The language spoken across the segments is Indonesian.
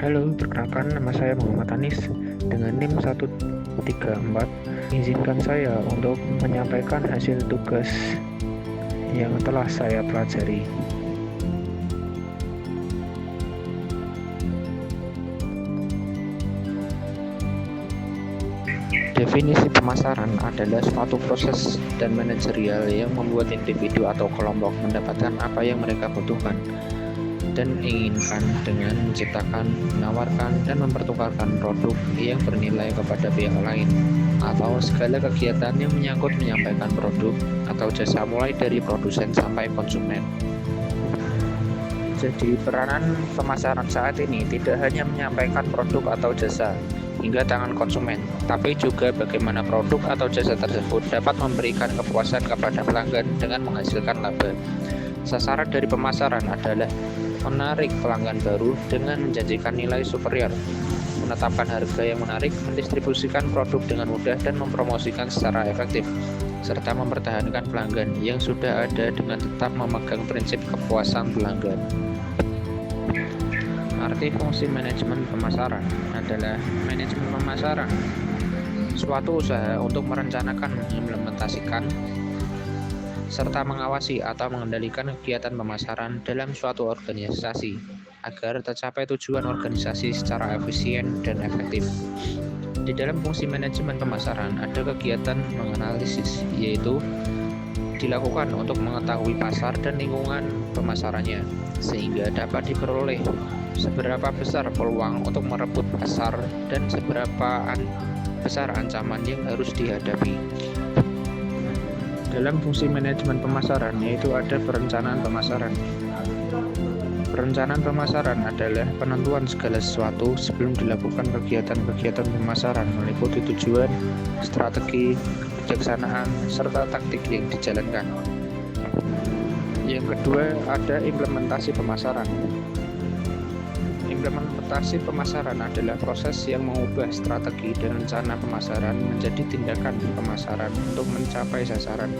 Halo, perkenalkan nama saya Muhammad Anis dengan NIM 134. Izinkan saya untuk menyampaikan hasil tugas yang telah saya pelajari. Definisi pemasaran adalah suatu proses dan manajerial yang membuat individu atau kelompok mendapatkan apa yang mereka butuhkan dan inginkan dengan menciptakan, menawarkan, dan mempertukarkan produk yang bernilai kepada pihak lain atau segala kegiatan yang menyangkut menyampaikan produk atau jasa mulai dari produsen sampai konsumen. Jadi peranan pemasaran saat ini tidak hanya menyampaikan produk atau jasa hingga tangan konsumen, tapi juga bagaimana produk atau jasa tersebut dapat memberikan kepuasan kepada pelanggan dengan menghasilkan laba. Sasaran dari pemasaran adalah menarik pelanggan baru dengan menjanjikan nilai superior, menetapkan harga yang menarik, mendistribusikan produk dengan mudah dan mempromosikan secara efektif, serta mempertahankan pelanggan yang sudah ada dengan tetap memegang prinsip kepuasan pelanggan. Arti fungsi manajemen pemasaran adalah manajemen pemasaran, suatu usaha untuk merencanakan, mengimplementasikan, serta mengawasi atau mengendalikan kegiatan pemasaran dalam suatu organisasi agar tercapai tujuan organisasi secara efisien dan efektif. Di dalam fungsi manajemen pemasaran ada kegiatan menganalisis, yaitu dilakukan untuk mengetahui pasar dan lingkungan pemasarannya, sehingga dapat diperoleh seberapa besar peluang untuk merebut pasar dan seberapa besar ancaman yang harus dihadapi. Dalam fungsi manajemen pemasaran yaitu ada perencanaan pemasaran. Perencanaan pemasaran adalah penentuan segala sesuatu sebelum dilakukan kegiatan-kegiatan pemasaran meliputi tujuan, strategi, kebijaksanaan, serta taktik yang dijalankan. Yang kedua ada implementasi pemasaran. Implementasi pemasaran adalah proses yang mengubah strategi dan rencana pemasaran menjadi tindakan pemasaran untuk mencapai sasaran.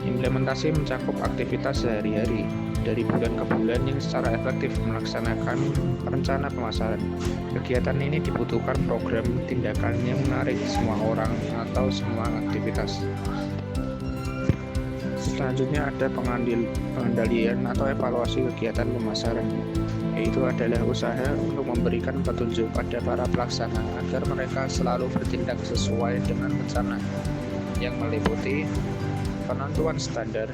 Implementasi mencakup aktivitas sehari-hari dari bulan ke bulan yang secara efektif melaksanakan rencana pemasaran. Kegiatan ini dibutuhkan program tindakan yang menarik semua orang atau semua aktivitas. Selanjutnya ada pengendalian atau evaluasi kegiatan pemasaran, yaitu adalah usaha untuk memberikan petunjuk pada para pelaksana agar mereka selalu bertindak sesuai dengan rencana yang meliputi penentuan standar,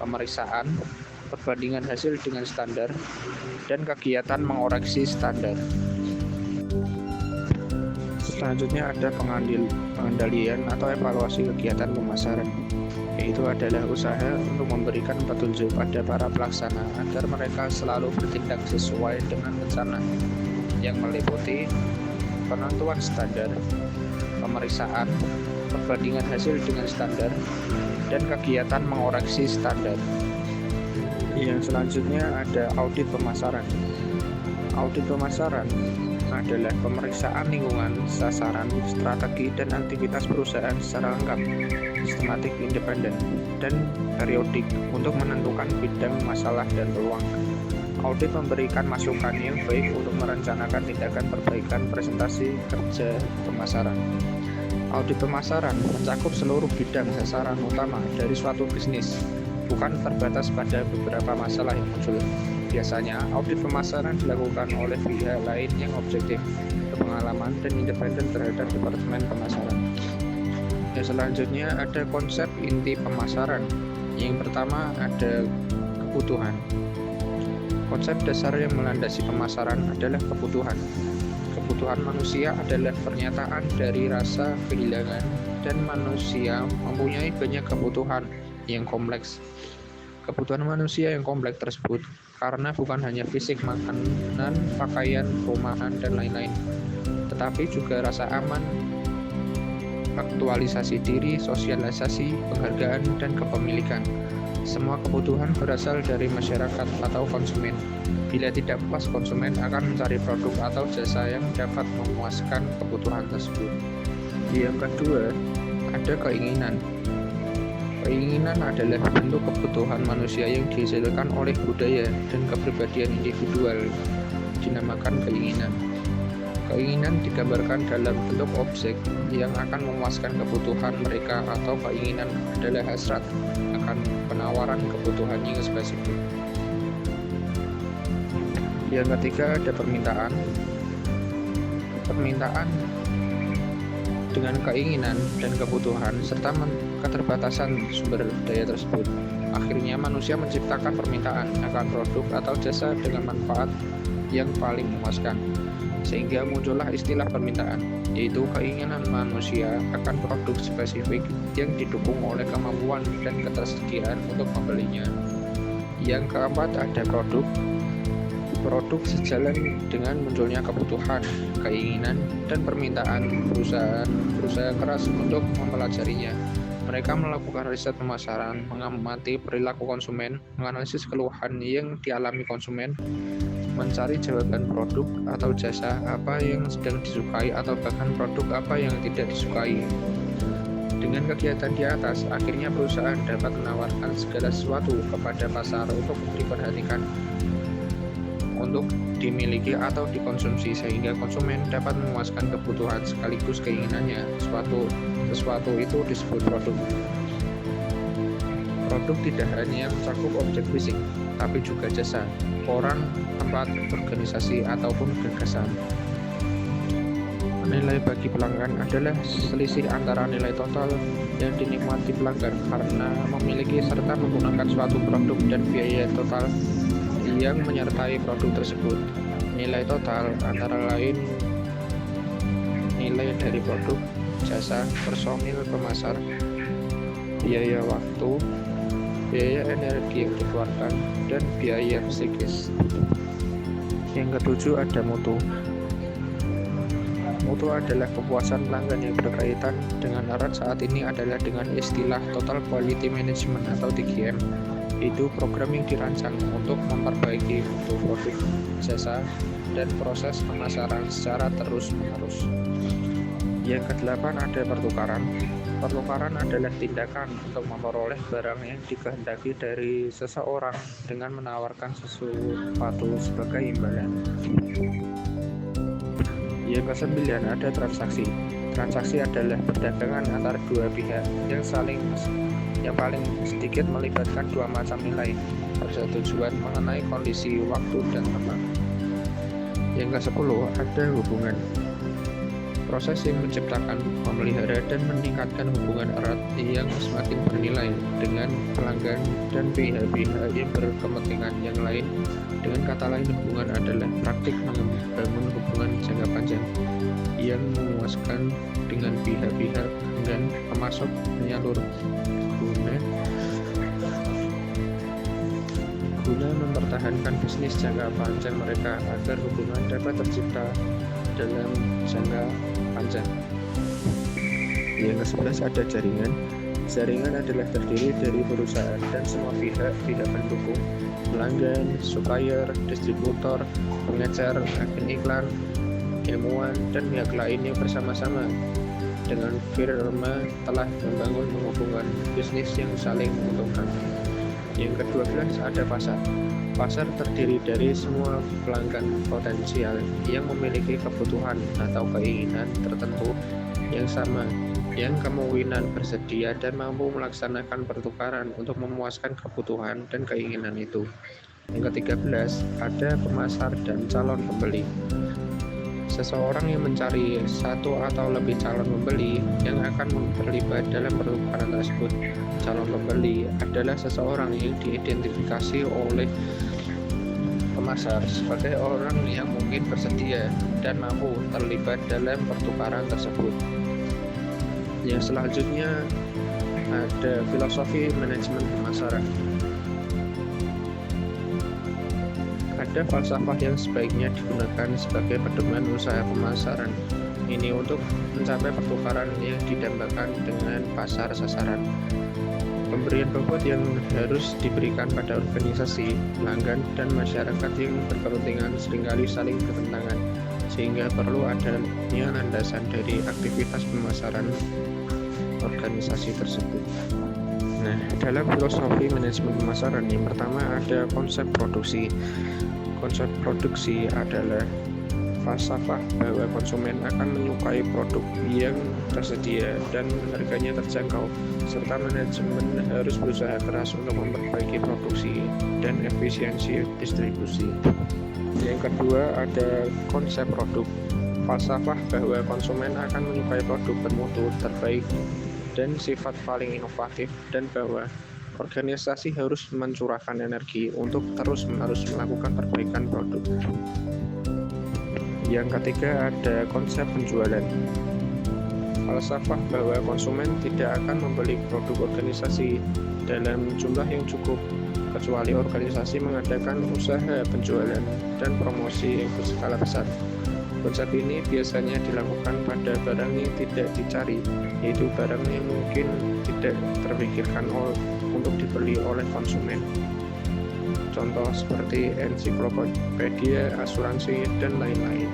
pemeriksaan, perbandingan hasil dengan standar, dan kegiatan mengoreksi standar. Selanjutnya ada pengendalian atau evaluasi kegiatan pemasaran, yaitu adalah usaha untuk memberikan petunjuk pada para pelaksana agar mereka selalu bertindak sesuai dengan rencana yang meliputi penentuan standar, pemeriksaan, perbandingan hasil dengan standar, dan kegiatan mengoreksi standar. Yang selanjutnya ada audit pemasaran. Audit pemasaran adalah pemeriksaan lingkungan, sasaran, strategi, dan aktivitas perusahaan secara lengkap, sistematik, independen, dan periodik untuk menentukan bidang masalah dan peluang. Audit memberikan masukan yang baik untuk merencanakan tindakan perbaikan presentasi kerja pemasaran. Audit pemasaran mencakup seluruh bidang sasaran utama dari suatu bisnis, bukan terbatas pada beberapa masalah yang muncul. Biasanya, audit pemasaran dilakukan oleh pihak lain yang objektif, berpengalaman, dan independen terhadap departemen pemasaran. Yang selanjutnya ada konsep inti pemasaran. Yang pertama ada kebutuhan. Konsep dasar yang melandasi pemasaran adalah kebutuhan. Kebutuhan manusia adalah pernyataan dari rasa kehilangan, dan manusia mempunyai banyak kebutuhan yang kompleks. Kebutuhan manusia yang kompleks tersebut karena bukan hanya fisik, makanan, pakaian, perumahan, dan lain-lain, tetapi juga rasa aman, aktualisasi diri, sosialisasi, penghargaan, dan kepemilikan. Semua kebutuhan berasal dari masyarakat atau konsumen. Bila tidak puas, konsumen akan mencari produk atau jasa yang dapat memuaskan kebutuhan tersebut. Yang kedua, ada keinginan. Keinginan adalah bentuk kebutuhan manusia yang dihasilkan oleh budaya dan kepribadian individual. dinamakan keinginan. Keinginan digambarkan dalam bentuk objek yang akan memuaskan kebutuhan mereka, atau keinginan adalah hasrat akan penawaran kebutuhan yang spesifik. Yang ketiga ada permintaan. Permintaan dengan keinginan dan kebutuhan serta keterbatasan sumber daya tersebut. Akhirnya manusia menciptakan permintaan akan produk atau jasa dengan manfaat yang paling memuaskan, sehingga muncullah istilah permintaan, yaitu keinginan manusia akan produk spesifik yang didukung oleh kemampuan dan ketersediaan untuk membelinya. Yang keempat ada produk. Produk sejalan dengan munculnya kebutuhan, keinginan, dan permintaan perusahaan berusaha keras untuk mempelajarinya. Mereka melakukan riset pemasaran, mengamati perilaku konsumen, menganalisis keluhan yang dialami konsumen, mencari jawaban produk atau jasa apa yang sedang disukai atau bahkan produk apa yang tidak disukai. Dengan kegiatan di atas, akhirnya perusahaan dapat menawarkan segala sesuatu kepada pasar untuk diperhatikan, untuk dimiliki atau dikonsumsi, sehingga konsumen dapat memuaskan kebutuhan sekaligus keinginannya. Sesuatu itu disebut produk. Produk tidak hanya mencakup objek fisik, tapi juga jasa, orang, tempat, organisasi, ataupun gagasan. Nilai bagi pelanggan adalah selisih antara nilai total yang dinikmati pelanggan karena memiliki serta menggunakan suatu produk dan biaya total yang menyertai produk tersebut. Nilai total antara lain nilai dari produk, jasa, personil pemasar, biaya waktu, biaya energi yang dikeluarkan, dan biaya psikis. Yang ketujuh ada mutu. Mutu adalah kepuasan pelanggan yang berkaitan dengan erat saat ini adalah dengan istilah Total Quality Management atau TQM. Itu program yang dirancang untuk memperbaiki mutu produk, jasa, dan proses pemasaran secara terus-menerus. Yang kedelapan ada pertukaran. Pertukaran adalah tindakan untuk memperoleh barang yang dikehendaki dari seseorang dengan menawarkan sesuatu sebagai imbalan. Yang kesembilan ada transaksi. Transaksi adalah perdagangan antar dua pihak yang paling sedikit melibatkan dua macam nilai, persetujuan mengenai kondisi, waktu, dan tempat. Yang ke-10 ada hubungan. Proses yang menciptakan, memelihara, dan meningkatkan hubungan erat yang semakin bernilai dengan pelanggan dan pihak-pihak yang berkepentingan yang lain. Dengan kata lain, hubungan adalah praktik membangun hubungan jangka panjang yang memuaskan dengan pihak-pihak dan pemasok penyalur guna mempertahankan bisnis jangka panjang mereka agar hubungan dapat tercipta dalam jangka panjang. Yang ke-11 ada jaringan. Jaringan adalah terdiri dari perusahaan dan semua pihak pendukung, pelanggan, supplier, distributor, pengecer, agen iklan, ilmuwan, dan pihak lain yang bersama-sama dengan firma telah membangun hubungan bisnis yang saling menguntungkan. Yang ke-12 ada pasar. Pasar terdiri dari semua pelanggan potensial yang memiliki kebutuhan atau keinginan tertentu yang sama, yang kemungkinan bersedia dan mampu melaksanakan pertukaran untuk memuaskan kebutuhan dan keinginan itu. Yang ke-13 ada pemasar dan calon pembeli. Seseorang yang mencari satu atau lebih calon pembeli yang akan terlibat dalam pertukaran tersebut. Calon pembeli adalah seseorang yang diidentifikasi oleh pemasar sebagai orang yang mungkin bersedia dan mampu terlibat dalam pertukaran tersebut. Yang selanjutnya ada filosofi manajemen pemasaran. Ada falsafah yang sebaiknya digunakan sebagai pedoman usaha pemasaran ini untuk mencapai pertukaran yang didambakan dengan pasar sasaran. Pemberian bobot yang harus diberikan pada organisasi, pelanggan, dan masyarakat yang berkepentingan seringkali saling bertentangan, sehingga perlu adanya landasan dari aktivitas pemasaran organisasi tersebut. Nah, dalam filosofi manajemen pemasaran yang pertama ada konsep produksi. Konsep produksi adalah falsafah bahwa konsumen akan menyukai produk yang tersedia dan harganya terjangkau, serta manajemen harus berusaha keras untuk memperbaiki produksi dan efisiensi distribusi. Yang kedua ada konsep produk. Falsafah bahwa konsumen akan menyukai produk bermutu terbaik dan sifat paling inovatif, dan bahwa organisasi harus mencurahkan energi untuk terus-menerus melakukan perbaikan produk. Yang ketiga ada konsep penjualan. Falsafah bahwa konsumen tidak akan membeli produk organisasi dalam jumlah yang cukup kecuali organisasi mengadakan usaha penjualan dan promosi yang berskala besar. Konsep ini biasanya dilakukan pada barang yang tidak dicari, yaitu barang yang mungkin tidak terpikirkan untuk dibeli oleh konsumen. Contoh seperti ensiklopedia, asuransi, dan lain-lain.